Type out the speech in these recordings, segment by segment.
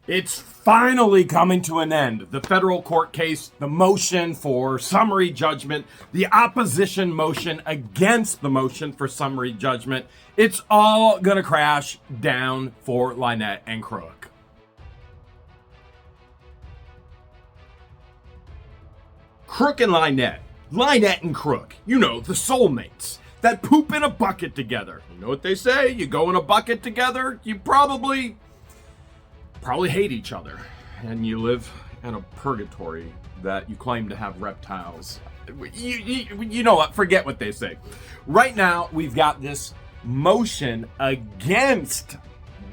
It's finally coming to an end. The federal court case, the motion for summary judgment, the opposition motion against the motion for summary judgment. It's all gonna crash down for LIEnette and CROOK. CROOK and LIEnette and CROOK, you know, the soulmates that poop in a bucket together. You know what they say? You go in a bucket together, you probably hate each other, and you live in a purgatory that you claim to have reptiles. You know what? Forget what they say. Right now, we've got this motion against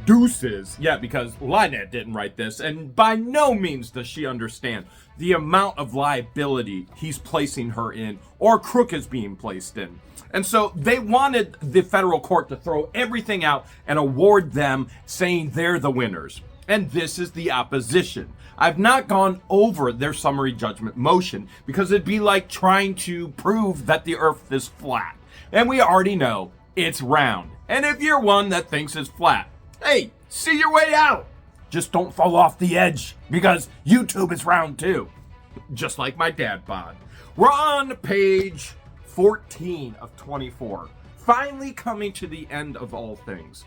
Deuces. Yeah, because LIEnette didn't write this, and by no means does she understand the amount of liability he's placing her in, or CROOK is being placed in. And so they wanted the federal court to throw everything out and award them, saying they're the winners. And this is the opposition. I've not gone over their summary judgment motion because it'd be like trying to prove that the earth is flat. And we already know it's round. And if you're one that thinks it's flat, hey, see your way out. Just don't fall off the edge because YouTube is round too. Just like my dad bod. We're on page 14 of 24. Finally coming to the end of all things.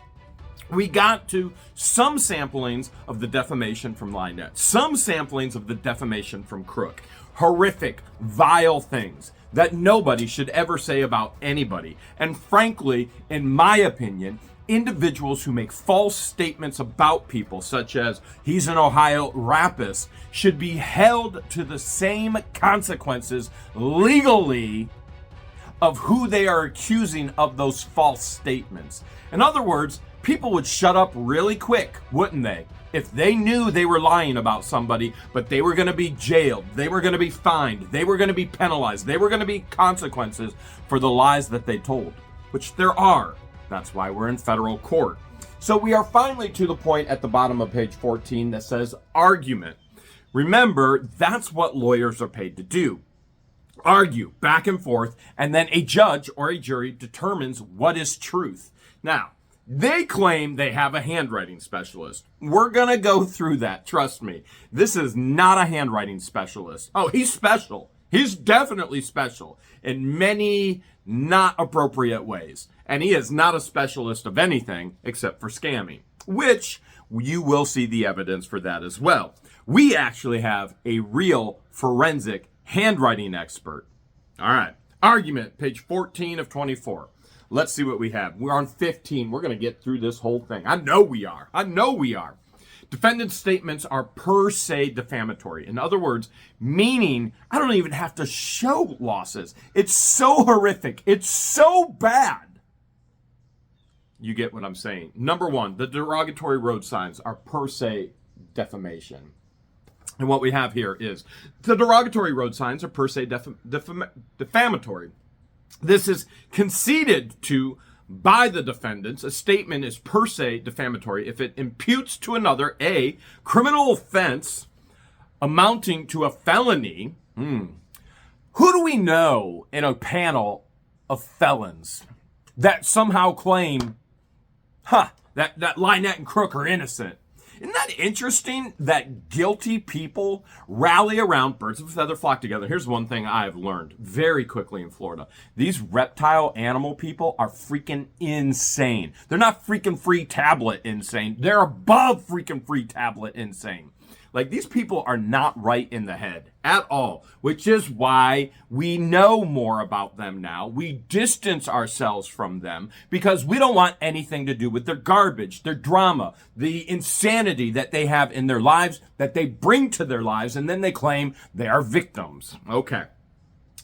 We got to some samplings of the defamation from LIEnette, some samplings of the defamation from CROOK. Horrific, vile things that nobody should ever say about anybody. And frankly, in my opinion, individuals who make false statements about people, such as he's an Ohio rapist, should be held to the same consequences legally of who they are accusing of those false statements. In other words, people would shut up really quick, wouldn't they? If they knew they were lying about somebody, but they were going to be jailed, they were going to be fined, they were going to be penalized, they were going to be consequences for the lies that they told, which there are. That's why we're in federal court. So we are finally to the point at the bottom of page 14 that says argument. Remember, that's what lawyers are paid to do. Argue back and forth, and then a judge or a jury determines what is truth. Now, they claim they have a handwriting specialist. We're gonna go through that, trust me. This is not a handwriting specialist. Oh, he's special. He's definitely special in many not appropriate ways. And he is not a specialist of anything except for scamming, which you will see the evidence for that as well. We actually have a real forensic handwriting expert. All right, argument, page 14 of 24. Let's see what we have. We're on 15. We're going to get through this whole thing. I know we are. Defendant's statements are per se defamatory. In other words, meaning I don't even have to show losses. It's so horrific. It's so bad. You get what I'm saying. Number one, the derogatory road signs are per se defamation. And what we have here is the derogatory road signs are per se defamatory. This is conceded to by the defendants. A statement is per se defamatory if it imputes to another a criminal offense amounting to a felony. Who do we know in a panel of felons that somehow claim, that LIEnette and CROOK are innocent? Isn't that interesting that guilty people rally around, birds of a feather flock together? Here's one thing I've learned very quickly in Florida. These reptile animal people are freaking insane. They're not freaking free tablet insane. They're above freaking free tablet insane. Like, these people are not right in the head at all, which is why we know more about them now. We distance ourselves from them because we don't want anything to do with their garbage, their drama, the insanity that they have in their lives, that they bring to their lives, and then they claim they are victims. Okay.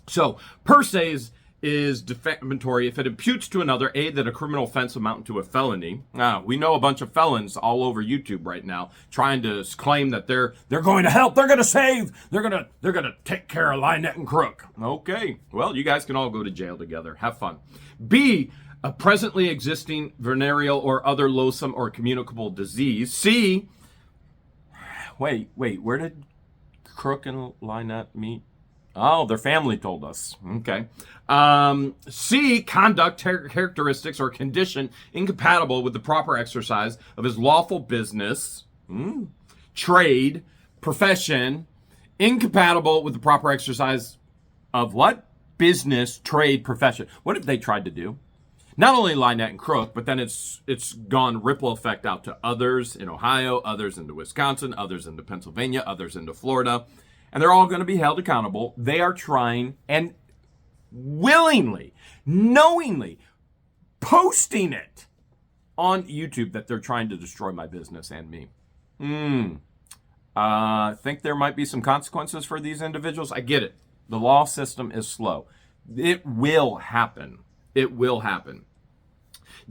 So, per se is defamatory if it imputes to another, A, that a criminal offense amounting to a felony. We know a bunch of felons all over YouTube right now trying to claim that they're going to help, they're going to save, they're going to take care of LIEnette and CROOK. Okay, well, you guys can all go to jail together. Have fun. B, a presently existing venereal or other loathsome or communicable disease. C, wait, where did CROOK and LIEnette meet? Oh, their family told us. Okay. C, conduct, characteristics, or condition incompatible with the proper exercise of his lawful business. trade, profession, incompatible with the proper exercise of what? Business, trade, profession. What have they tried to do? Not only LIEnette and Crook, but then it's gone ripple effect out to others in Ohio, others into Wisconsin, others into Pennsylvania, others into Florida. And they're all going to be held accountable. They are trying and willingly, knowingly posting it on YouTube that they're trying to destroy my business and me. I think there might be some consequences for these individuals. I get it. The law system is slow. It will happen. It will happen.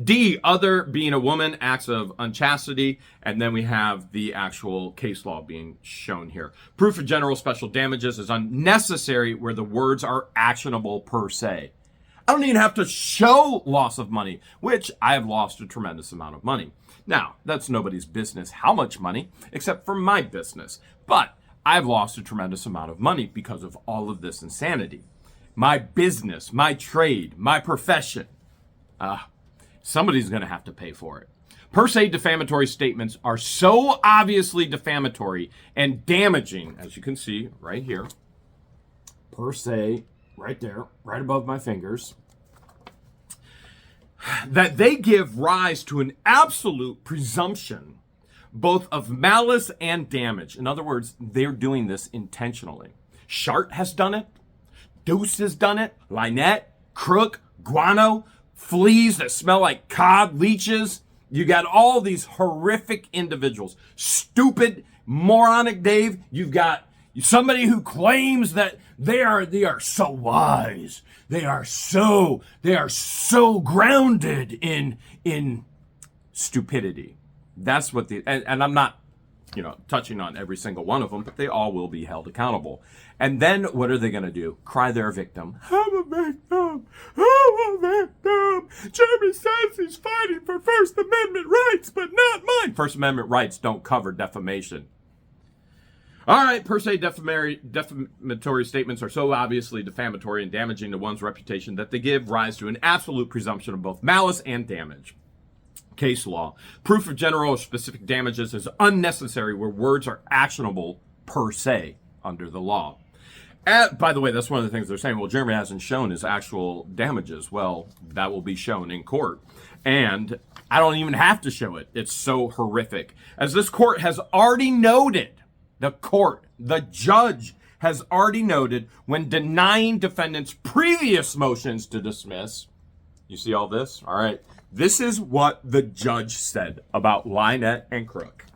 D, other being a woman, acts of unchastity, and then we have the actual case law being shown here. Proof of general special damages is unnecessary where the words are actionable per se. I don't even have to show loss of money, which I have lost a tremendous amount of money. Now, that's nobody's business how much money, except for my business. But I've lost a tremendous amount of money because of all of this insanity. My business, my trade, my profession. Somebody's going to have to pay for it. Per se defamatory statements are so obviously defamatory and damaging, as you can see right here. Per se, right there, right above my fingers, that they give rise to an absolute presumption both of malice and damage. In other words, they're doing this intentionally. Shart has done it. Deuce has done it. LIEnette, Crook, Guano, fleas that smell like cod, leeches. You got all these horrific individuals. Stupid, moronic Dave. You've got somebody who claims that they are so wise. They are so grounded in stupidity. That's what and I'm not, touching on every single one of them, but they all will be held accountable. And then what are they going to do? Cry they're a victim. I'm a victim. I'm a victim. Jeremy says he's fighting for First Amendment rights, but not mine. First Amendment rights don't cover defamation. All right, per se defamatory statements are so obviously defamatory and damaging to one's reputation that they give rise to an absolute presumption of both malice and damage. Case law. Proof of general or specific damages is unnecessary where words are actionable per se under the law. By the way, that's one of the things they're saying. Well, Jeremy hasn't shown his actual damages. Well, that will be shown in court. And I don't even have to show it. It's so horrific. As this court has already noted, the judge has already noted when denying defendants' previous motions to dismiss. You see all this? All right. This is what the judge said about LIEnette and Crook.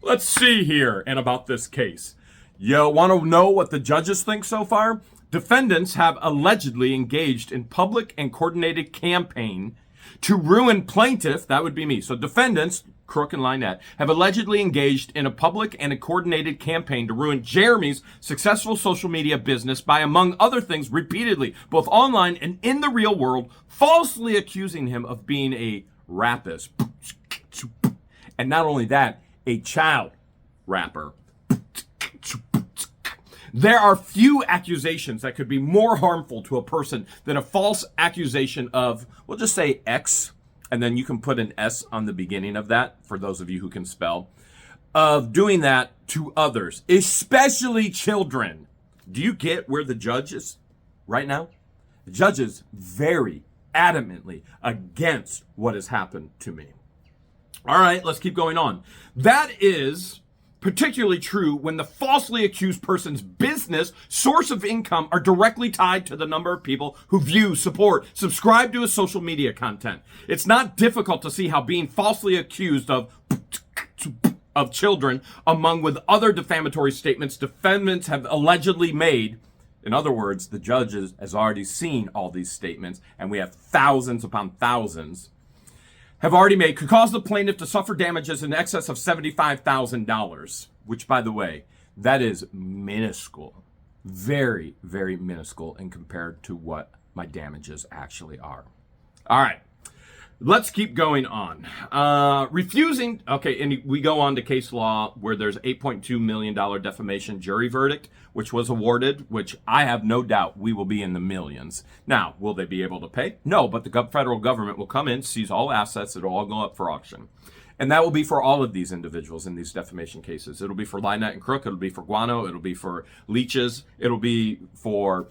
Let's see here and about this case. You want to know what the judges think so far? Defendants have allegedly engaged in public and coordinated campaign to ruin plaintiff, that would be me. So defendants, Crook and LIEnette, have allegedly engaged in a public and a coordinated campaign to ruin Jeremy's successful social media business by, among other things, repeatedly, both online and in the real world, falsely accusing him of being a rapist. And not only that, a child rapper. There are few accusations that could be more harmful to a person than a false accusation of, we'll just say X, and then you can put an S on the beginning of that, for those of you who can spell, of doing that to others, especially children. Do you get where the judge is right now? The judge is very adamantly against what has happened to me. All right, let's keep going on. That is particularly true when the falsely accused person's business, source of income are directly tied to the number of people who view, support, subscribe to his social media content. It's not difficult to see how being falsely accused of children, among with other defamatory statements defendants have allegedly made. In other words, the judge has already seen all these statements, and we have thousands upon thousands have already made, could cause the plaintiff to suffer damages in excess of $75,000, which, by the way, that is minuscule. Very, very minuscule in compared to what my damages actually are. All right. Let's keep going on. Refusing, okay, and we go on to case law where there's $8.2 million defamation jury verdict, which was awarded, which I have no doubt we will be in the millions. Now, will they be able to pay? No, but the federal government will come in, seize all assets, it'll all go up for auction. And that will be for all of these individuals in these defamation cases. It'll be for LIEnette and Crook. It'll be for Guano. It'll be for Leeches. It'll be for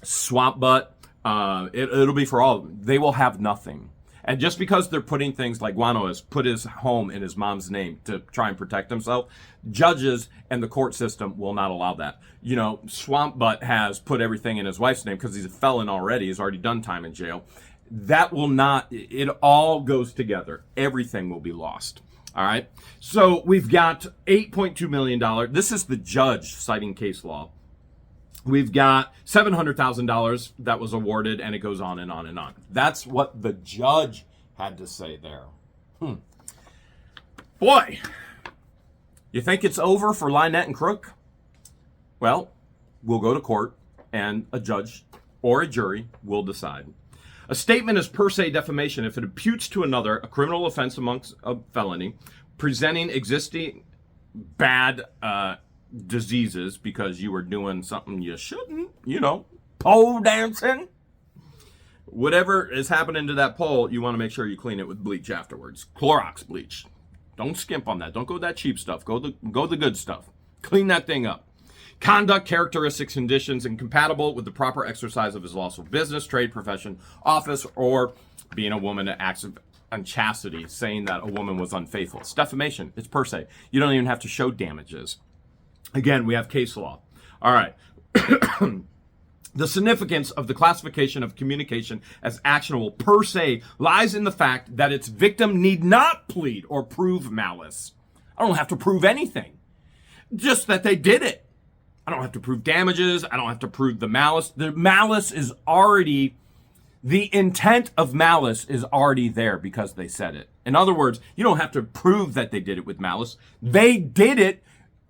Swamp Butt. It'll be for all of them. They will have nothing. And just because they're putting things like Guano has put his home in his mom's name to try and protect himself, judges and the court system will not allow that. You know, Swamp Butt has put everything in his wife's name because he's a felon already. He's already done time in jail. That will not, it all goes together. Everything will be lost. All right. So we've got $8.2 million. This is the judge citing case law. We've got $700,000 that was awarded, and it goes on and on and on. That's what the judge had to say there. Boy, you think it's over for LIEnette and Crook? Well, we'll go to court, and a judge or a jury will decide. A statement is per se defamation if it imputes to another a criminal offense amongst a felony, presenting existing bad diseases because you were doing something you shouldn't, you know, pole dancing. Whatever is happening to that pole, you want to make sure you clean it with bleach afterwards. Clorox bleach. Don't skimp on that. Don't go that cheap stuff. Go the good stuff. Clean that thing up. Conduct, characteristics, conditions incompatible with the proper exercise of his lawful business, trade, profession, office, or being a woman that acts of unchastity, saying that a woman was unfaithful. It's defamation. It's per se. You don't even have to show damages. Again, we have case law. All right. The significance of the classification of communication as actionable per se lies in the fact that its victim need not plead or prove malice. I don't have to prove anything. Just that they did it. I don't have to prove damages. I don't have to prove the malice. The malice is already, the intent of malice is already there because they said it. In other words, you don't have to prove that they did it with malice. They did it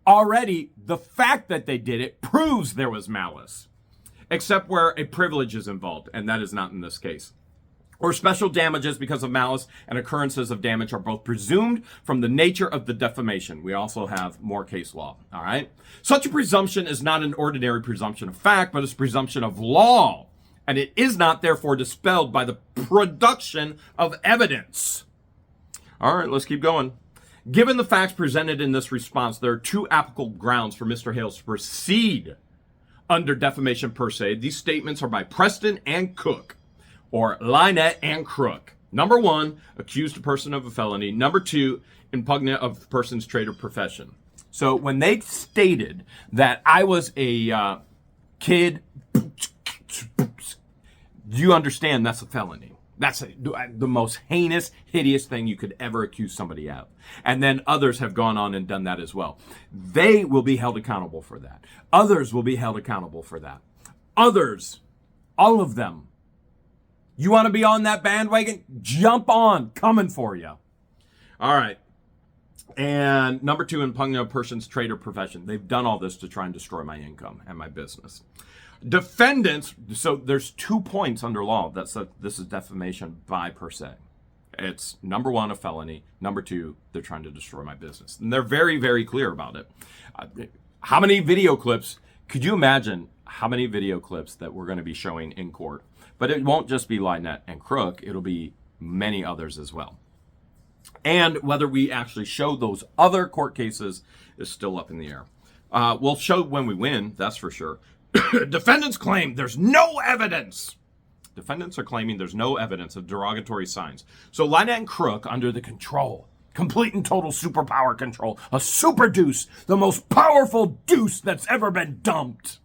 already. The fact that they did it proves there was malice, except where a privilege is involved, and that is not in this case. Or special damages because of malice and occurrences of damage are both presumed from the nature of the defamation. We also have more case law, all right? Such a presumption is not an ordinary presumption of fact, but it's a presumption of law, and it is not therefore dispelled by the production of evidence. All right, let's keep going. Given the facts presented in this response, there are two applicable grounds for Mr. Hales to proceed under defamation per se. These statements are by Preston and Cook, or LIEnette and Crook. Number one, accused a person of a felony. Number two, impugnant of the person's trade or profession. So when they stated that I was a kid, you understand that's a felony. That's the most heinous, hideous thing you could ever accuse somebody of. And then others have gone on and done that as well. They will be held accountable for that. Others will be held accountable for that. Others, all of them. You want to be on that bandwagon? Jump on. Coming for you. All right. And number two, impugnant of person's trade or profession. They've done all this to try and destroy my income and my business. Defendants, so there's 2 points under law that says this is defamation by per se. It's number one, a felony. Number two, they're trying to destroy my business. And they're very, very clear about it. How many video clips, could you imagine how many video clips that we're going to be showing in court? But it won't just be LIEnette and Crook. It'll be many others as well. And whether we actually show those other court cases is still up in the air. We'll show when we win, that's for sure. Defendants claim there's no evidence. Defendants are claiming there's no evidence of derogatory signs. So LIEnette and Crook, under the control, complete and total superpower control, a super deuce, the most powerful deuce that's ever been dumped.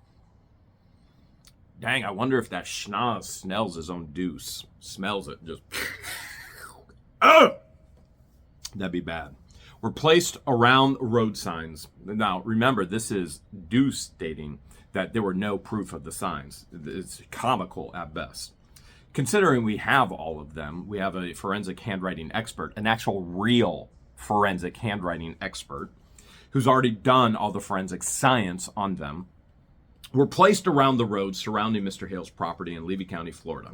Dang, I wonder if that schnoz smells his own deuce. Smells it, just... That'd be bad. Were placed around road signs. Now, remember, this is deuce stating that there were no proof of the signs. It's comical at best. Considering we have all of them, we have a forensic handwriting expert, an actual real forensic handwriting expert, who's already done all the forensic science on them, were placed around the road surrounding Mr. Hale's property in Levy County, Florida.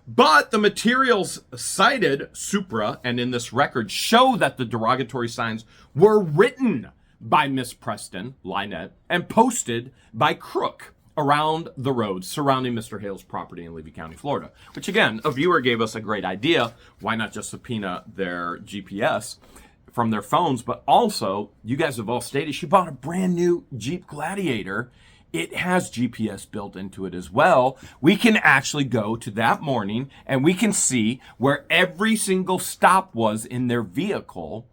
But the materials cited, supra, and in this record, show that the derogatory signs were written by Miss Preston, LIEnette, and posted by Crook around the roads surrounding Mr. Hale's property in Levy County, Florida. Which, again, a viewer gave us a great idea. Why not just subpoena their GPS from their phones? But also, you guys have all stated she bought a brand new Jeep Gladiator. It has GPS built into it as well. We can actually go to that morning and we can see where every single stop was in their vehicle.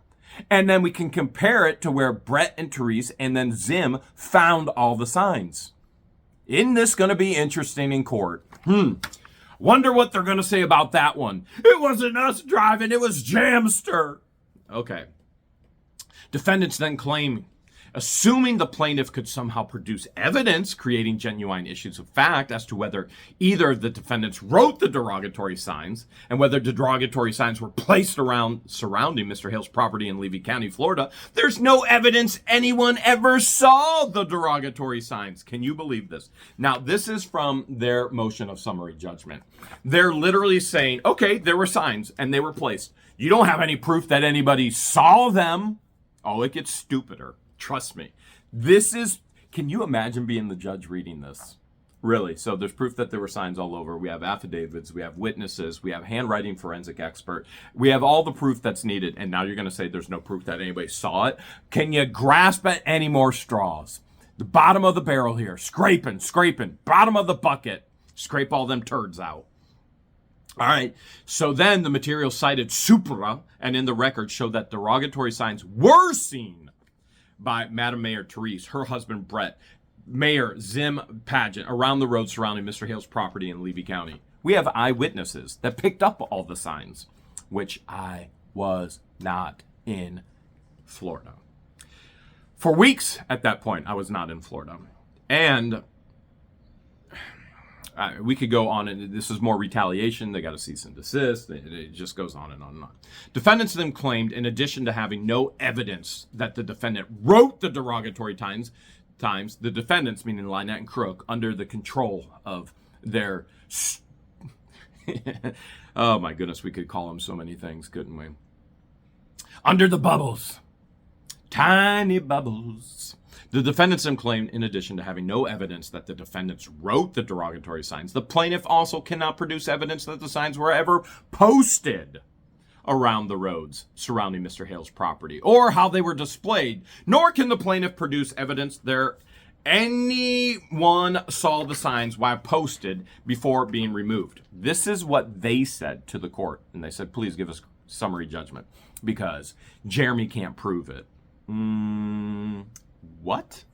And then we can compare it to where Brett and Therese and then Zim found all the signs. Isn't this going to be interesting in court? Wonder what they're going to say about that one. It wasn't us driving, it was Jamster. Okay. Defendants then claim, assuming the plaintiff could somehow produce evidence creating genuine issues of fact as to whether either of the defendants wrote the derogatory signs and whether the derogatory signs were placed around surrounding Mr. Hale's property in Levy County, Florida, there's no evidence anyone ever saw the derogatory signs. Can you believe this? Now, this is from their motion of summary judgment. They're literally saying, okay, there were signs and they were placed. You don't have any proof that anybody saw them. Oh, it gets stupider. Trust me. Can you imagine being the judge reading this? Really? So there's proof that there were signs all over. We have affidavits. We have witnesses. We have handwriting forensic expert. We have all the proof that's needed. And now you're going to say there's no proof that anybody saw it? Can you grasp at any more straws? The bottom of the barrel here. Scraping. Bottom of the bucket. Scrape all them turds out. All right, so then the material cited supra and in the record showed that derogatory signs were seen by Madam Mayor Therese, her husband Brett, Mayor Zim Pageant around the road surrounding Mr. Hale's property in Levy County. We have eyewitnesses that picked up all the signs, which I was not in Florida. For weeks at that point, I was not in Florida. And we could go on, and this is more retaliation. They got a cease and desist. It just goes on and on and on. Defendants then claimed, in addition to having no evidence that the defendant wrote the derogatory times, the defendants, meaning LIEnette and Crook, under the control of their... oh my goodness, we could call them so many things, couldn't we? Under the bubbles. Tiny bubbles. The defendants then claimed, in addition to having no evidence that the defendants wrote the derogatory signs, the plaintiff also cannot produce evidence that the signs were ever posted around the roads surrounding Mr. Hale's property, or how they were displayed, nor can the plaintiff produce evidence anyone saw the signs while posted before being removed. This is what they said to the court, and they said, please give us summary judgment, because Jeremy can't prove it. What?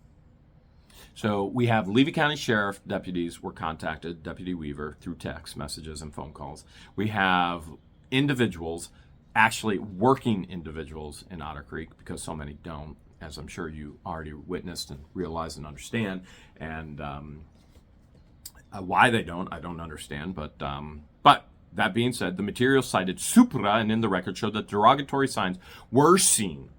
So we have Levy County Sheriff deputies were contacted, Deputy Weaver, through text messages and phone calls. We have individuals, actually working individuals in Otter Creek, because so many don't, as I'm sure you already witnessed and realize and understand. And why they don't, I don't understand. But that being said, the material cited supra and in the record showed that derogatory signs were seen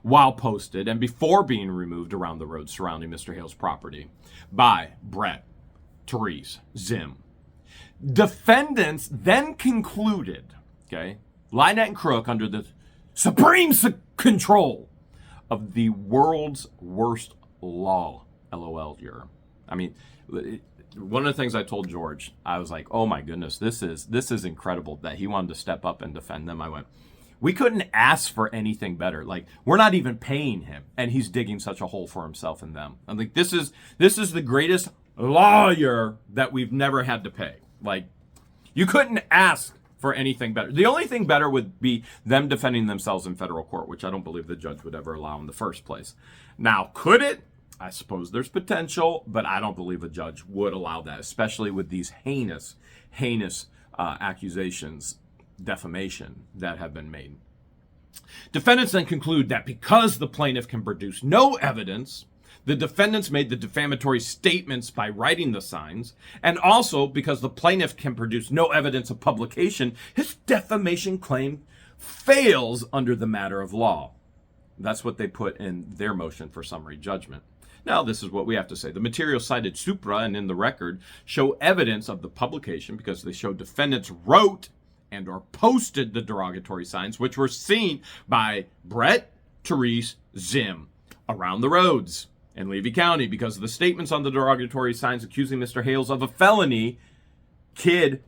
while posted and before being removed around the road surrounding Mr. Hale's property by Brett, Therese, Zim. Defendants then concluded, okay, LIEnette and Crook, under the supreme control of the world's worst law, LOL, juror. I mean, one of the things I told George, I was like, oh my goodness, this is incredible that he wanted to step up and defend them. I went, we couldn't ask for anything better. Like, we're not even paying him, and he's digging such a hole for himself and them. I'm like, this is the greatest lawyer that we've never had to pay. Like, you couldn't ask for anything better. The only thing better would be them defending themselves in federal court, which I don't believe the judge would ever allow in the first place. Now, could it? I suppose there's potential, but I don't believe a judge would allow that, especially with these heinous accusations, defamation, that have been made. Defendants then conclude that because the plaintiff can produce no evidence, the defendants made the defamatory statements by writing the signs, and also because the plaintiff can produce no evidence of publication, his defamation claim fails under the matter of law. That's what they put in their motion for summary judgment. Now, this is what we have to say. The material cited supra and in the record show evidence of the publication because they show defendants wrote and or posted the derogatory signs, which were seen by Brett, Therese, Zim around the roads in Levy County because of the statements on the derogatory signs accusing Mr. Hales of a felony. Kid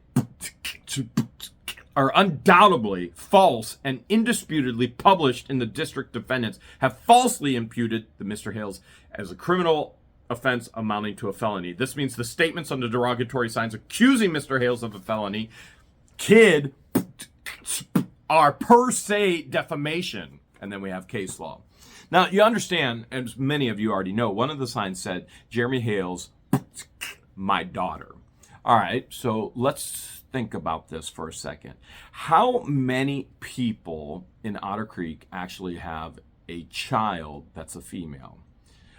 are undoubtedly false and indisputably published in the district defendants have falsely imputed the Mr. Hales as a criminal offense amounting to a felony. This means the statements on the derogatory signs accusing Mr. Hales of a felony, kid, are per se defamation. And then we have case law. Now, you understand, as many of you already know, one of the signs said, Jeremy Hales, my daughter. All right, so let's think about this for a second. How many people in Otter Creek actually have a child that's a female?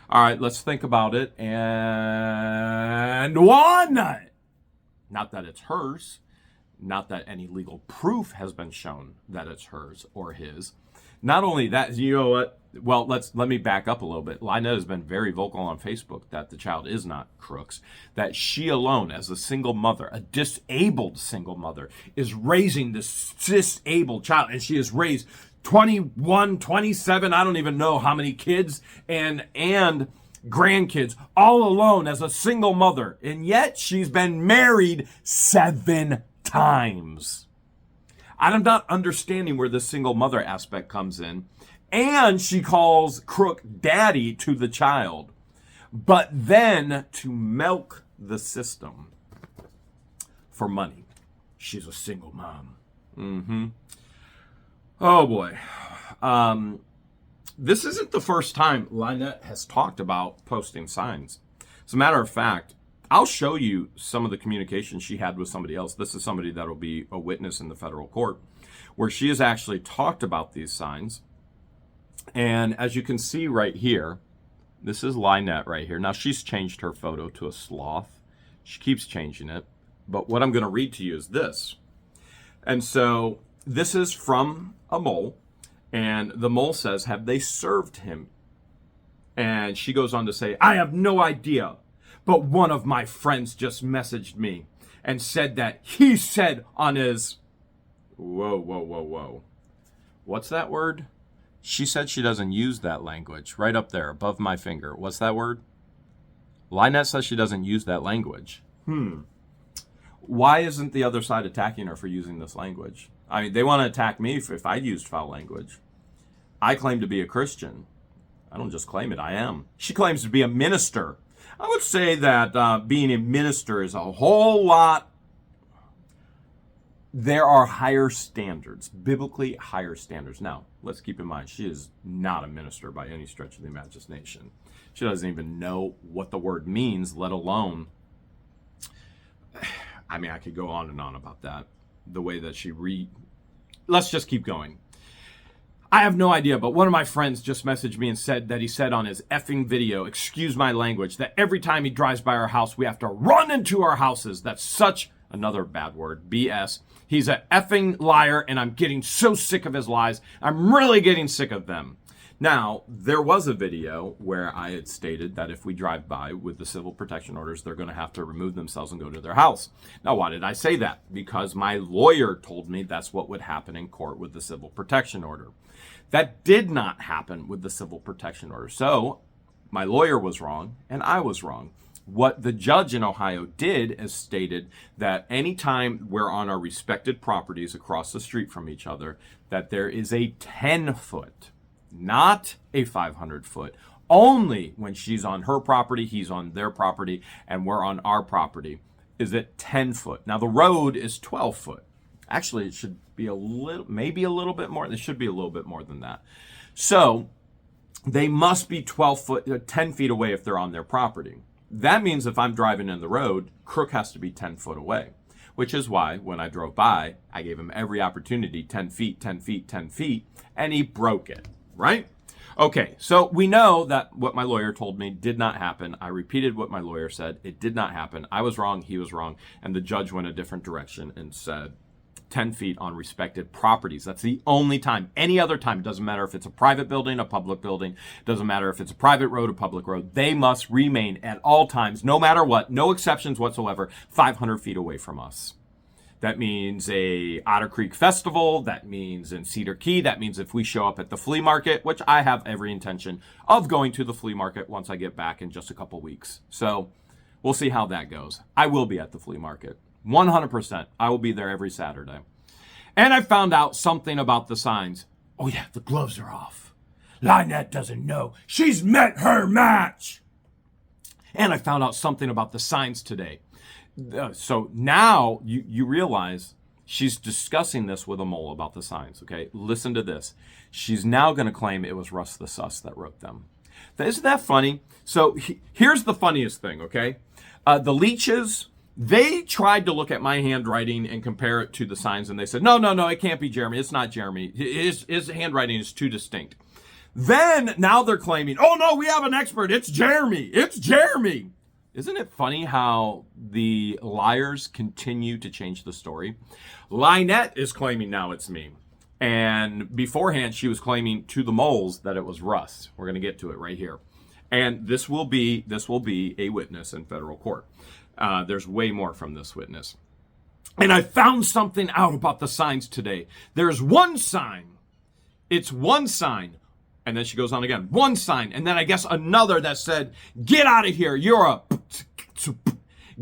All right, let's think about it. And one! Not that it's hers. Not that any legal proof has been shown that it's hers or his. Not only that, you know what? Well, let me back up a little bit. LIEnette has been very vocal on Facebook that the child is not Crook's, that she alone, as a single mother, a disabled single mother, is raising this disabled child, and she has raised 21, 27, I don't even know how many kids and grandkids, all alone as a single mother, and yet she's been married 7 times. I'm not understanding where the single mother aspect comes in. And she calls Crook daddy to the child. But then to milk the system for money. She's a single mom. Oh boy. This isn't the first time LIEnette has talked about posting signs. As a matter of fact, I'll show you some of the communication she had with somebody else. This is somebody that will be a witness in the federal court, where she has actually talked about these signs. And as you can see right here, this is LIEnette right here. Now, she's changed her photo to a sloth. She keeps changing it. But what I'm going to read to you is this. And so this is from a mole. And the mole says, have they served him? And she goes on to say, I have no idea. But one of my friends just messaged me and said that he said on his... Whoa. What's that word? She said she doesn't use that language. Right up there, above my finger. What's that word? LIEnette says she doesn't use that language. Why isn't the other side attacking her for using this language? I mean, they want to attack me if I used foul language. I claim to be a Christian. I don't just claim it, I am. She claims to be a minister. I would say that being a minister is a whole lot. There are higher standards, biblically higher standards. Now, let's keep in mind, she is not a minister by any stretch of the imagination. She doesn't even know what the word means, let alone, I mean, I could go on and on about that. The way that she let's just keep going. I have no idea, but one of my friends just messaged me and said that he said on his effing video, excuse my language, that every time he drives by our house, we have to run into our houses. That's such, another bad word, BS. He's a effing liar, and I'm getting so sick of his lies. I'm really getting sick of them. Now, there was a video where I had stated that if we drive by with the civil protection orders, they're going to have to remove themselves and go to their house. Now, why did I say that? Because my lawyer told me that's what would happen in court with the civil protection order. That did not happen with the civil protection order. So my lawyer was wrong, and I was wrong. What the judge in Ohio did is stated that anytime we're on our respected properties across the street from each other, that there is a 10-foot, not a 500-foot, only when she's on her property, he's on their property, and we're on our property, is it 10 foot. Now, the road is 12 foot. Actually, it should be maybe a little bit more. It should be a little bit more than that. So they must be 10 feet away if they're on their property. That means if I'm driving in the road, Crook has to be 10 foot away, which is why when I drove by, I gave him every opportunity, 10 feet, 10 feet, 10 feet, and he broke it, right? Okay, so we know that what my lawyer told me did not happen. I repeated what my lawyer said. It did not happen. I was wrong, he was wrong, and the judge went a different direction and said 10 feet on respected properties. That's the only time. Any other time, it doesn't matter if it's a private building, a public building, it doesn't matter if it's a private road, a public road, they must remain at all times, no matter what, no exceptions whatsoever, 500 feet away from us. That means a Otter Creek Festival. That means in Cedar Key. That means if we show up at the flea market, which I have every intention of going to the flea market once I get back in just a couple weeks. So we'll see how that goes. I will be at the flea market. 100%. I will be there every Saturday. And I found out something about the signs. Oh yeah, the gloves are off. LIEnette doesn't know. She's met her match. And I found out something about the signs today. So now you realize she's discussing this with a mole about the signs, okay? Listen to this. She's now going to claim it was Russ the Sus that wrote them. Isn't that funny? So here's the funniest thing, okay? The leeches, they tried to look at my handwriting and compare it to the signs, and they said, no, it can't be Jeremy. It's not Jeremy. His handwriting is too distinct. Then, now they're claiming, oh no, we have an expert. It's Jeremy. It's Jeremy. Isn't it funny how the liars continue to change the story? LIEnette is claiming now it's me. And beforehand, she was claiming to the moles that it was Russ. We're going to get to it right here. And this will be a witness in federal court. There's way more from this witness. And I found something out about the signs today. There's one sign. It's one sign. And then she goes on again. One sign. And then I guess another that said, get out of here. You're a...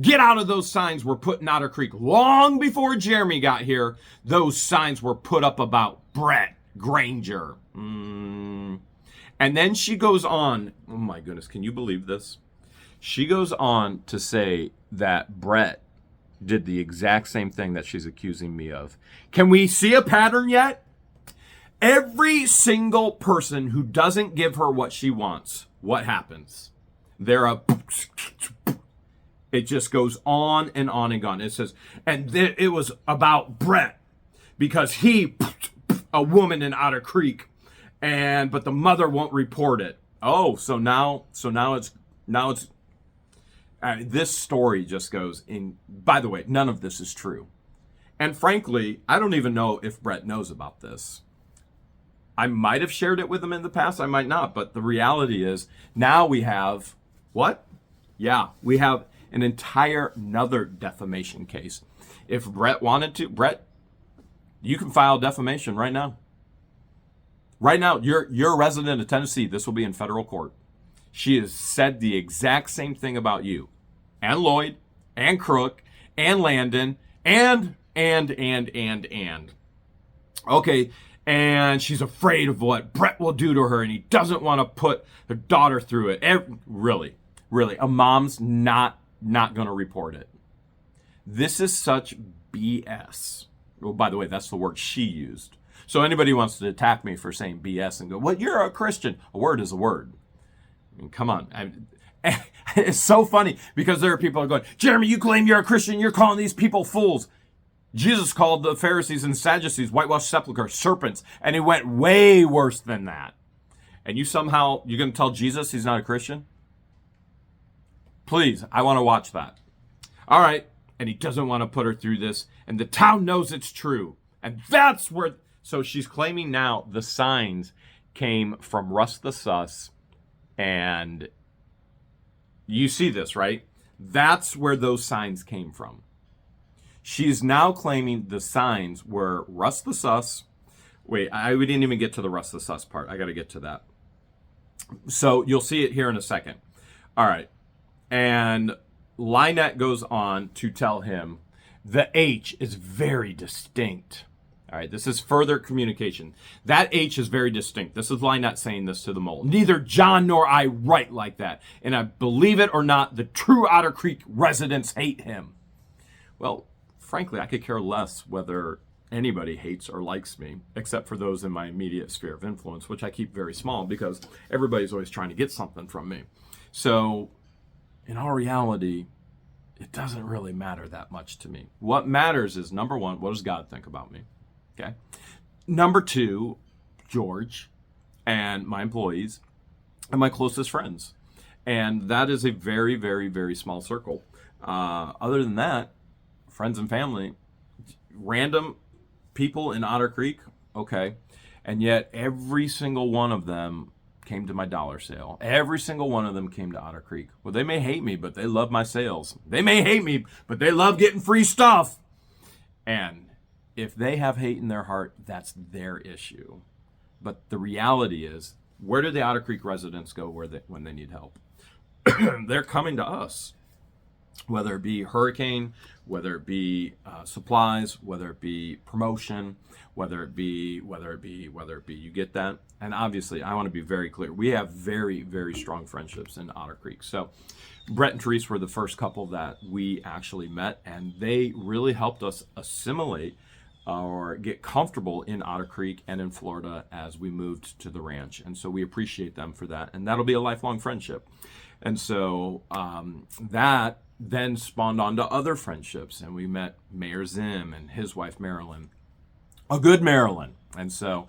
Get out of those signs were put in Otter Creek. Long before Jeremy got here, those signs were put up about Brett Granger. And then she goes on. Oh my goodness. Can you believe this? She goes on to say that Brett did the exact same thing that she's accusing me of. Can we see a pattern yet? Every single person who doesn't give her what she wants, what happens? It just goes on and on and on. It says, and it was about Brett because he, a woman in Otter Creek, but the mother won't report it. Oh, so now it's this story just goes in. By the way, none of this is true. And frankly, I don't even know if Brett knows about this. I might have shared it with him in the past. I might not. But the reality is now we have what? Yeah, we have an entire another defamation case. If Brett wanted to, Brett, you can file defamation right now. Right now, you're a resident of Tennessee. This will be in federal court. She has said the exact same thing about you and Lloyd and Crook and Landon and. Okay. And she's afraid of what Brett will do to her, and he doesn't want to put her daughter through it. Really, a mom's not going to report it. This is such BS. Well, by the way, that's the word she used. So anybody who wants to attack me for saying BS and go, well, you're a Christian. A word is a word. I mean, come on. It's so funny because there are people who are going, Jeremy, you claim you're a Christian. You're calling these people fools. Jesus called the Pharisees and Sadducees, whitewashed sepulchre, serpents, and he went way worse than that. And you're going to tell Jesus he's not a Christian? Please, I want to watch that. All right, and he doesn't want to put her through this, and the town knows it's true. And that's where, so she's claiming now the signs came from Russ the Sus, and you see this, right? That's where those signs came from. She's now claiming the signs were Russ the Sus. Wait, we didn't even get to the Russ the Sus part. I got to get to that. So you'll see it here in a second. All right. And LIEnette goes on to tell him the H is very distinct. All right. This is further communication. That H is very distinct. This is LIEnette saying this to the mole. Neither John nor I write like that. And I believe it or not, the true Otter Creek residents hate him. Well, frankly, I could care less whether anybody hates or likes me, except for those in my immediate sphere of influence, which I keep very small because everybody's always trying to get something from me. So, in all reality, it doesn't really matter that much to me. What matters is, number one, what does God think about me? Okay. Number two, George and my employees and my closest friends. And that is a very, very, very small circle. Other than that, friends and family, random people in Otter Creek, okay. And yet every single one of them came to my dollar sale. Every single one of them came to Otter Creek. Well, they may hate me, but they love my sales. They may hate me, but they love getting free stuff. And if they have hate in their heart, that's their issue. But the reality is, where do the Otter Creek residents go when they need help? They're coming to us, whether it be hurricane, whether it be supplies, whether it be promotion, whether it be, you get that? And obviously, I want to be very clear. We have very, very strong friendships in Otter Creek. So Brett and Therese were the first couple that we actually met, and they really helped us assimilate or get comfortable in Otter Creek and in Florida as we moved to the ranch. And so we appreciate them for that. And that'll be a lifelong friendship. And so that then spawned on to other friendships. And we met Mayor Zim and his wife, Marilyn, a good Marilyn. And so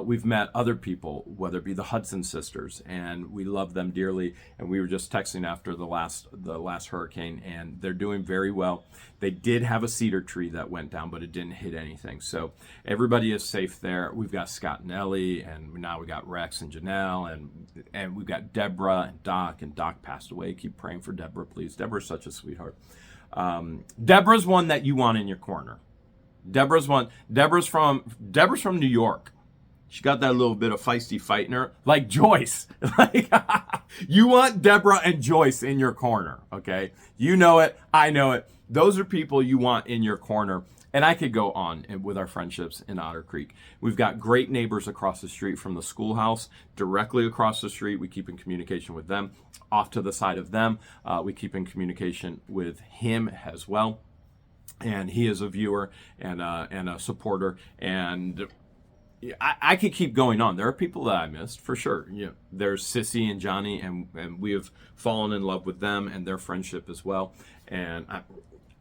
we've met other people, whether it be the Hudson sisters, and we love them dearly. And we were just texting after the last hurricane, and they're doing very well. They did have a cedar tree that went down, but it didn't hit anything. So everybody is safe there. We've got Scott and Ellie, and now we got Rex and Janelle, and we've got Deborah and Doc passed away. Keep praying for Deborah, please. Deborah's such a sweetheart. Deborah's one that you want in your corner. Deborah's from New York. She got that little bit of feisty fight in her, like Joyce. Like you want Deborah and Joyce in your corner, okay? You know it, I know it. Those are people you want in your corner. And I could go on with our friendships in Otter Creek. We've got great neighbors across the street from the schoolhouse, directly across the street. We keep in communication with them. Off to the side of them, we keep in communication with him as well. And he is a viewer and a supporter, and I could keep going on. There are people that I missed for sure. You know, there's Sissy and Johnny, and we have fallen in love with them and their friendship as well. And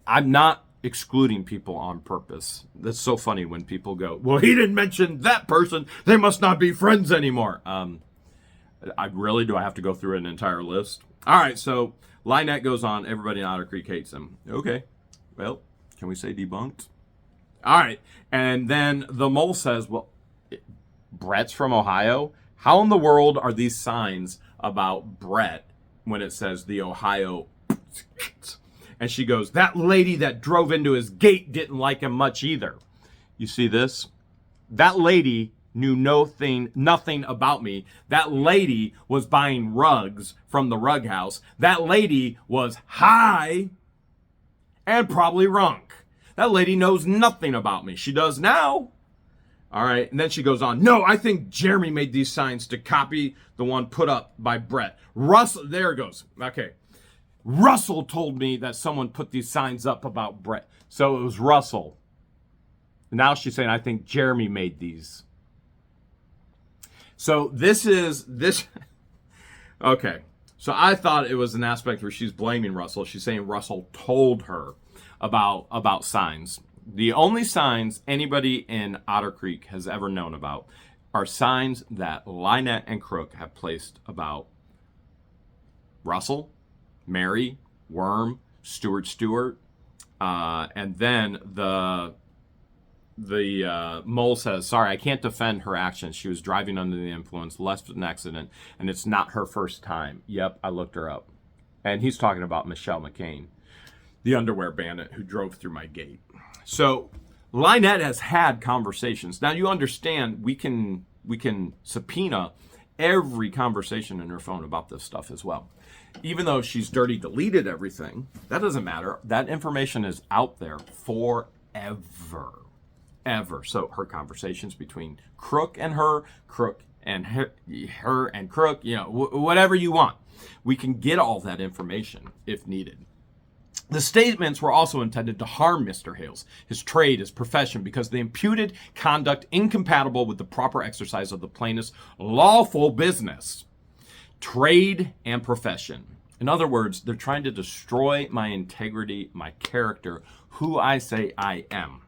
I'm not excluding people on purpose. That's so funny when people go, "Well, he didn't mention that person. They must not be friends anymore." I have to go through an entire list? All right, so LIEnette goes on. Everybody in Otter Creek hates him. Okay, well. Can we say debunked? All right. And then the mole says, well, Brett's from Ohio? How in the world are these signs about Brett when it says the Ohio? And she goes, that lady that drove into his gate didn't like him much either. You see this? That lady knew nothing about me. That lady was buying rugs from the rug house. That lady was high and probably drunk. That lady knows nothing about me. She does now. All right. And then she goes on. No, I think Jeremy made these signs to copy the one put up by Brett. Russell, there it goes. Okay. Russell told me that someone put these signs up about Brett. So it was Russell. Now she's saying, I think Jeremy made these. So this. Okay. So I thought it was an aspect where she's blaming Russell. She's saying Russell told her about signs. The only signs anybody in Otter Creek has ever known about are signs that LIEnette and Crook have placed about Russell, Mary, Worm, Stewart, and then the mole says, sorry, I can't defend her actions. She was driving under the influence, left an accident, and it's not her first time. Yep, I looked her up. And he's talking about Michelle McCain, the underwear bandit who drove through my gate. So LIEnette has had conversations. Now you understand we can subpoena every conversation in her phone about this stuff as well. Even though she's dirty deleted everything, that doesn't matter. That information is out there forever. Ever. So her conversations between Crook and her and Crook, you know, whatever you want. We can get all that information if needed. The statements were also intended to harm Mr. Hales, his trade, his profession, because they imputed conduct incompatible with the proper exercise of the plaintiff's lawful business, trade, and profession. In other words, they're trying to destroy my integrity, my character, who I say I am,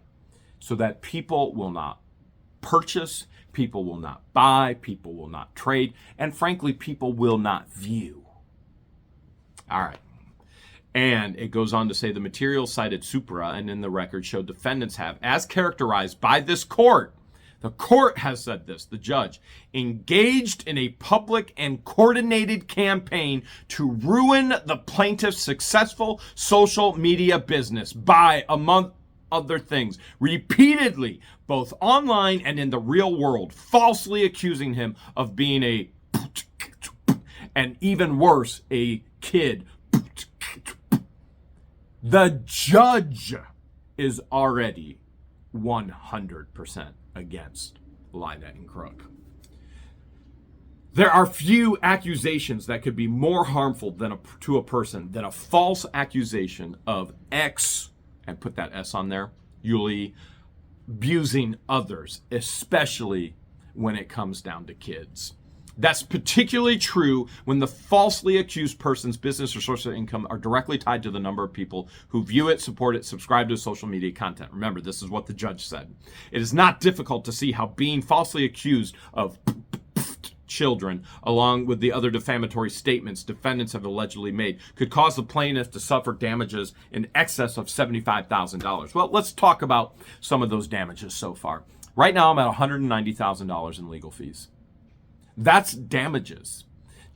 so that people will not purchase, people will not buy, people will not trade, and frankly, people will not view. All right. And it goes on to say the material cited supra and in the record showed defendants have, as characterized by this court, the court has said this, the judge, engaged in a public and coordinated campaign to ruin the plaintiff's successful social media business by, among other things, repeatedly, both online and in the real world, falsely accusing him of being a, and even worse, a kid. The judge is already 100% against LIEnette and CROOK. There are few accusations that could be more harmful to a person than a false accusation of X, and put that S on there, Yulie, abusing others, especially when it comes down to kids. That's particularly true when the falsely accused person's business or source of income are directly tied to the number of people who view it, support it, subscribe to social media content. Remember, this is what the judge said. It is not difficult to see how being falsely accused of children, along with the other defamatory statements defendants have allegedly made, could cause the plaintiff to suffer damages in excess of $75,000. Well, let's talk about some of those damages so far. Right now, I'm at $190,000 in legal fees. That's damages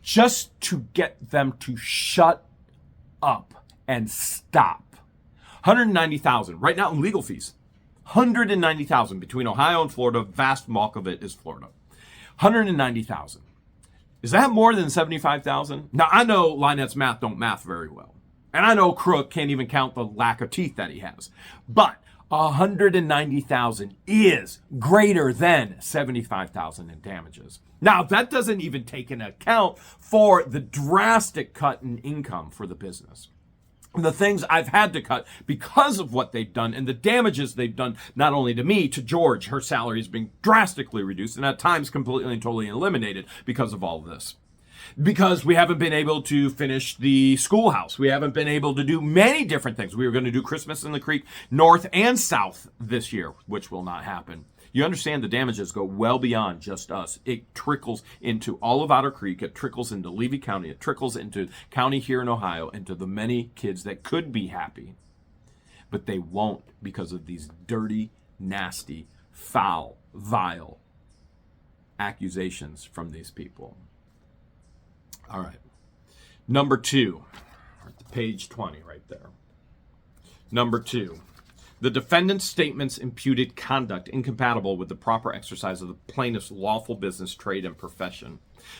just to get them to shut up and stop. $190,000 right now in legal fees. $190,000 between Ohio and Florida. Vast bulk of it is Florida. $190,000. Is that more than $75,000? Now, I know LIEnette's math don't math very well. And I know CROOK can't even count the lack of teeth that he has. But $190,000 is greater than $75,000 in damages. Now, that doesn't even take into account for the drastic cut in income for the business. The things I've had to cut because of what they've done and the damages they've done, not only to me, to George. Her salary is being drastically reduced and at times completely and totally eliminated because of all of this. Because we haven't been able to finish the schoolhouse. We haven't been able to do many different things. We were going to do Christmas in the Creek North and South this year, which will not happen. You understand the damages go well beyond just us. It trickles into all of Otter Creek. It trickles into Levy County. It trickles into county here in Ohio, into the many kids that could be happy, but they won't because of these dirty, nasty, foul, vile accusations from these people. All right. Number 2, page 20 right there. Number 2. The defendant's statements imputed conduct incompatible with the proper exercise of the plaintiff's lawful business, trade, and profession.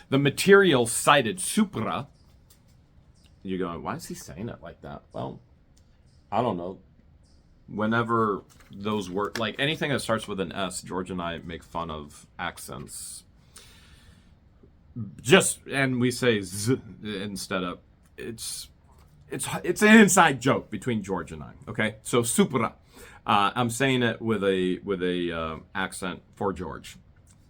The material cited supra. You're going, why is he saying it like that? Well, I don't know. Whenever those words, like anything that starts with an S, George and I make fun of accents. And we say Z instead of, it's an inside joke between George and I. Okay, so supra. I'm saying it with a accent for George,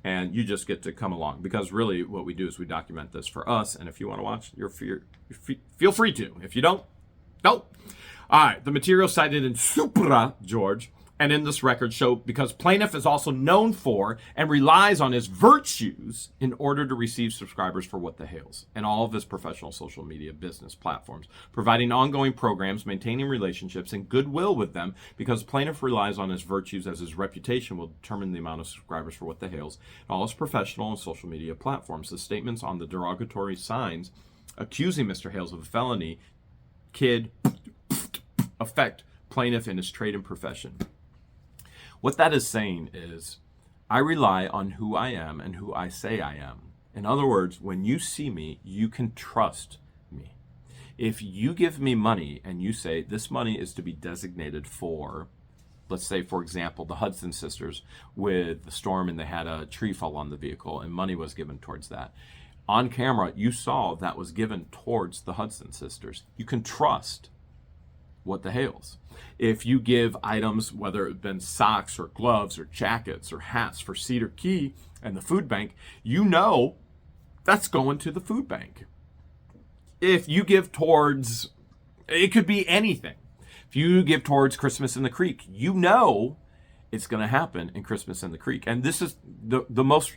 and you just get to come along because really what we do is we document this for us. And if you want to watch, feel free to. If you don't. All right. The material cited in supra, George, and in this record show because plaintiff is also known for and relies on his virtues in order to receive subscribers for What the Hales and all of his professional social media business platforms, providing ongoing programs, maintaining relationships and goodwill with them because plaintiff relies on his virtues as his reputation will determine the amount of subscribers for What the Hales and all his professional and social media platforms. The statements on the derogatory signs accusing Mr. Hales of a felony kid affect plaintiff in his trade and profession. What that is saying is, I rely on who I am and who I say I am. In other words, when you see me, you can trust me. If you give me money and you say this money is to be designated for, let's say, for example, the Hudson sisters with the storm and they had a tree fall on the vehicle and money was given towards that. On camera, you saw that was given towards the Hudson sisters. You can trust What the Hales. If you give items, whether it's been socks or gloves or jackets or hats for Cedar Key and the food bank, you know that's going to the food bank. If you give towards, it could be anything. If you give towards Christmas in the Creek, you know it's going to happen in Christmas in the Creek. And this is the most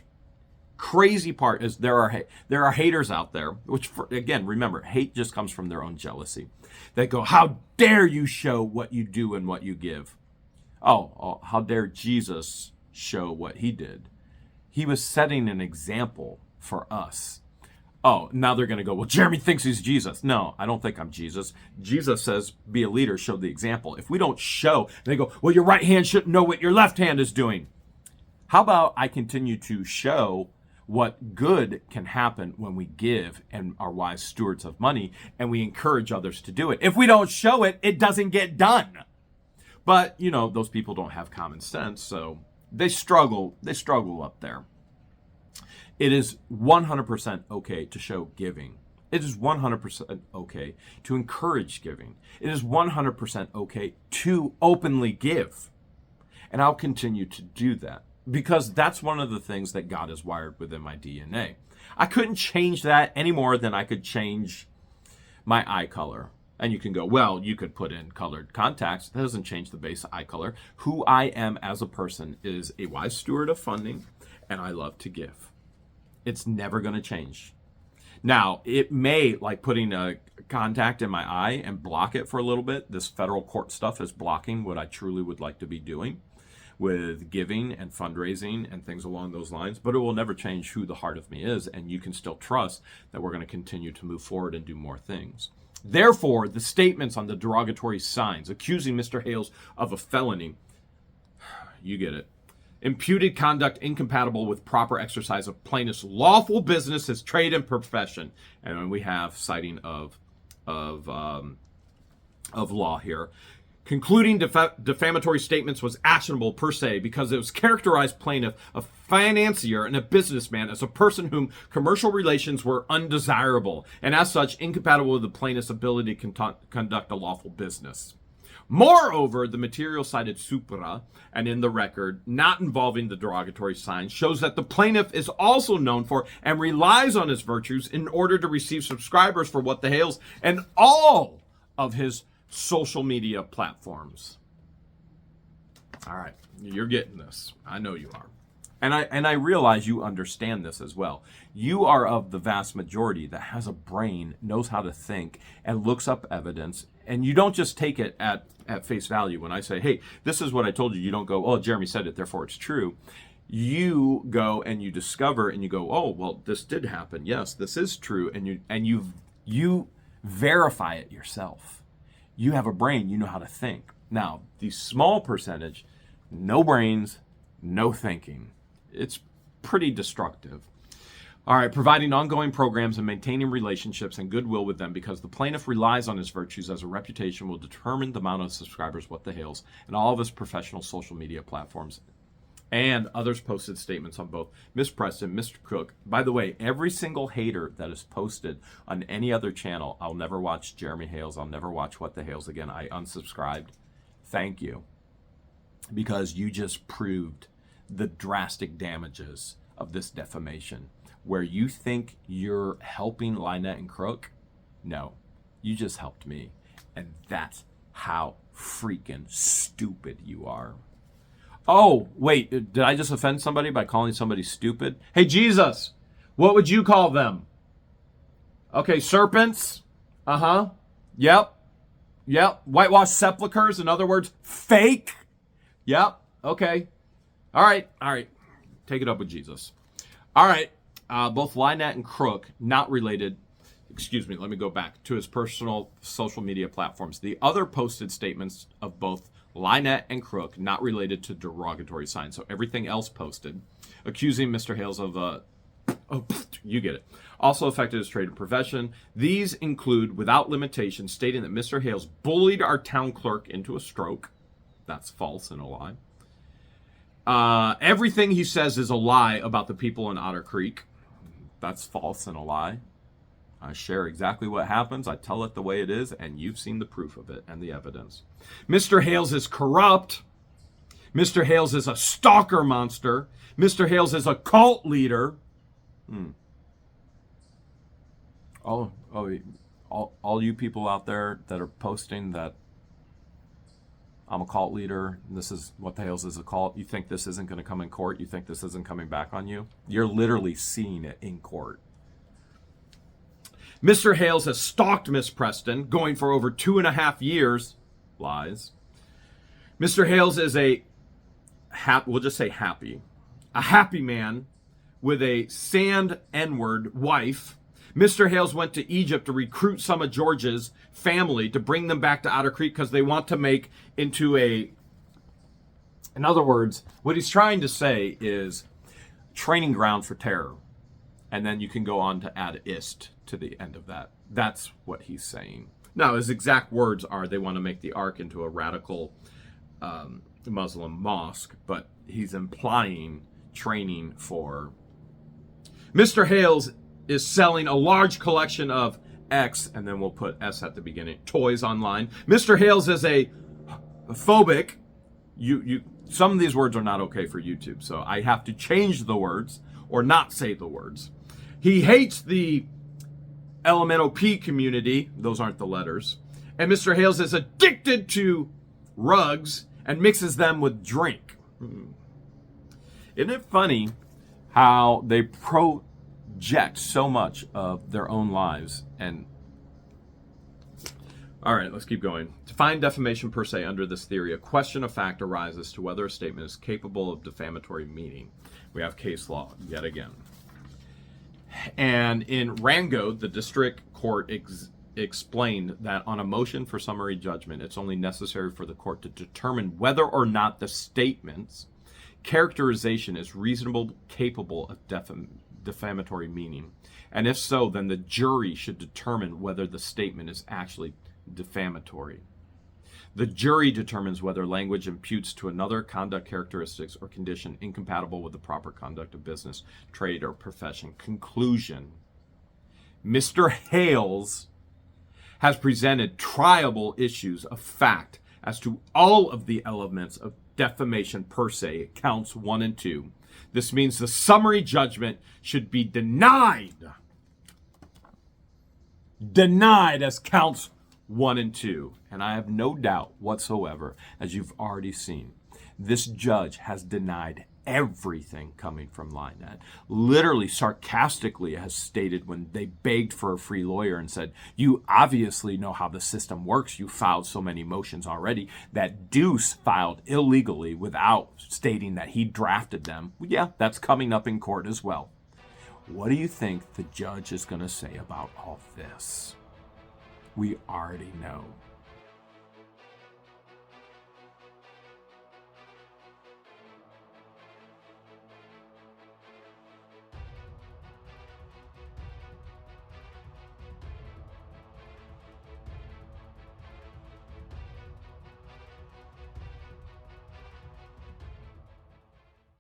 crazy part is there are haters out there, which again, remember, hate just comes from their own jealousy. They go, how dare you show what you do and what you give? Oh, how dare Jesus show what he did? He was setting an example for us. Oh, now they're going to go, well, Jeremy thinks he's Jesus. No, I don't think I'm Jesus. Jesus says, be a leader, show the example. If we don't show, they go, well, your right hand shouldn't know what your left hand is doing. How about I continue to show what good can happen when we give and are wise stewards of money, and we encourage others to do it. If we don't show it, it doesn't get done. But, those people don't have common sense, so they struggle up there. It is 100% okay to show giving. It is 100% okay to encourage giving. It is 100% okay to openly give. And I'll continue to do that because that's one of the things that God has wired within my DNA. I couldn't change that any more than I could change my eye color. And you can go, well, you could put in colored contacts. That doesn't change the base eye color. Who I am as a person is a wise steward of funding, and I love to give. It's never going to change. Now, it may, like putting a contact in my eye and block it for a little bit. This federal court stuff is blocking what I truly would like to be doing with giving and fundraising and things along those lines. But it will never change who the heart of me is. And you can still trust that we're going to continue to move forward and do more things. Therefore, the statements on the derogatory signs accusing Mr. Hales of a felony, you get it. Imputed conduct incompatible with proper exercise of plaintiff's lawful business, his trade and profession. And then we have citing of law here. Concluding defamatory statements was actionable per se because it was characterized plaintiff, a financier and a businessman, as a person whom commercial relations were undesirable, and as such incompatible with the plaintiff's ability to conduct a lawful business. Moreover, the material cited supra and in the record, not involving the derogatory signs, shows that the plaintiff is also known for and relies on his virtues in order to receive subscribers for What the Hales and all of his social media platforms. All right, you're getting this. I know you are. And I realize you understand this as well. You are of the vast majority that has a brain, knows how to think, and looks up evidence. And you don't just take it at face value. When I say, hey, this is what I told you, you don't go, oh, Jeremy said it, therefore it's true. You go and you discover and you go, oh, well, this did happen. Yes, this is true. And you verify it yourself. You have a brain, you know how to think. Now, the small percentage, no brains, no thinking. It's pretty destructive. All right, providing ongoing programs and maintaining relationships and goodwill with them because the plaintiff relies on his virtues as a reputation will determine the amount of subscribers, What the Hales, and all of his professional social media platforms. And others posted statements on both Miss Preston, Mr. Crook. By the way, every single hater that is posted on any other channel, I'll never watch Jeremy Hales, I'll never watch What the Hales again. I unsubscribed. Thank you. Because you just proved the drastic damages of this defamation. Where you think you're helping LIEnette CROOK, no, you just helped me. And that's how freaking stupid you are. Oh, wait, did I just offend somebody by calling somebody stupid? Hey, Jesus, what would you call them? Okay, serpents? Uh-huh. Yep. Whitewashed sepulchers, in other words, fake? Yep. Okay. All right. Take it up with Jesus. All right. Both LIEnette CROOK, not related, let me go back to his personal social media platforms. The other posted statements of both LIEnette CROOK, not related to derogatory signs. So everything else posted, accusing Mr. Hales of, you get it, also affected his trade and profession. These include, without limitation, stating that Mr. Hales bullied our town clerk into a stroke. That's false and a lie. Everything he says is a lie about the people in Otter Creek. That's false and a lie. I share exactly what happens. I tell it the way it is, and you've seen the proof of it and the evidence. Mr. Hales is corrupt. Mr. Hales is a stalker monster. Mr. Hales is a cult leader. All you people out there that are posting that I'm a cult leader, and this is What the Hales is a cult, you think this isn't going to come in court? You think this isn't coming back on you? You're literally seeing it in court. Mr. Hales has stalked Miss Preston, going for over 2.5 years. Lies. Mr. Hales is we'll just say happy. A happy man with a sand N-word wife. Mr. Hales went to Egypt to recruit some of George's family to bring them back to Otter Creek because they want to make into a... In other words, what he's trying to say is training ground for terror. And then you can go on to add ist to the end of that. That's what he's saying. Now, his exact words are they want to make the Ark into a radical Muslim mosque, but he's implying training for... Mr. Hales is selling a large collection of X, and then we'll put S at the beginning, toys online. Mr. Hales is a phobic. Some of these words are not okay for YouTube, so I have to change the words or not say the words. He hates the LMNOP community. Those aren't the letters. And Mr. Hales is addicted to rugs and mixes them with drink. Isn't it funny how they project so much of their own lives? And all right, let's keep going. To find defamation per se under this theory, a question of fact arises to whether a statement is capable of defamatory meaning. We have case law yet again. And in Rango, the district court explained that on a motion for summary judgment, it's only necessary for the court to determine whether or not the statement's characterization is reasonable, capable of defamatory meaning. And if so, then the jury should determine whether the statement is actually defamatory. The jury determines whether language imputes to another conduct, characteristics, or condition incompatible with the proper conduct of business, trade, or profession. Conclusion. Mr. Hales has presented triable issues of fact as to all of the elements of defamation per se, counts 1 and 2. This means the summary judgment should be denied. Denied as counts 1 and 2. And I have no doubt whatsoever, as you've already seen, this judge has denied everything coming from LIEnette. Literally, sarcastically has stated when they begged for a free lawyer and said, you obviously know how the system works. You filed so many motions already. That Deuce filed illegally without stating that he drafted them. Yeah, that's coming up in court as well. What do you think the judge is going to say about all this? We already know.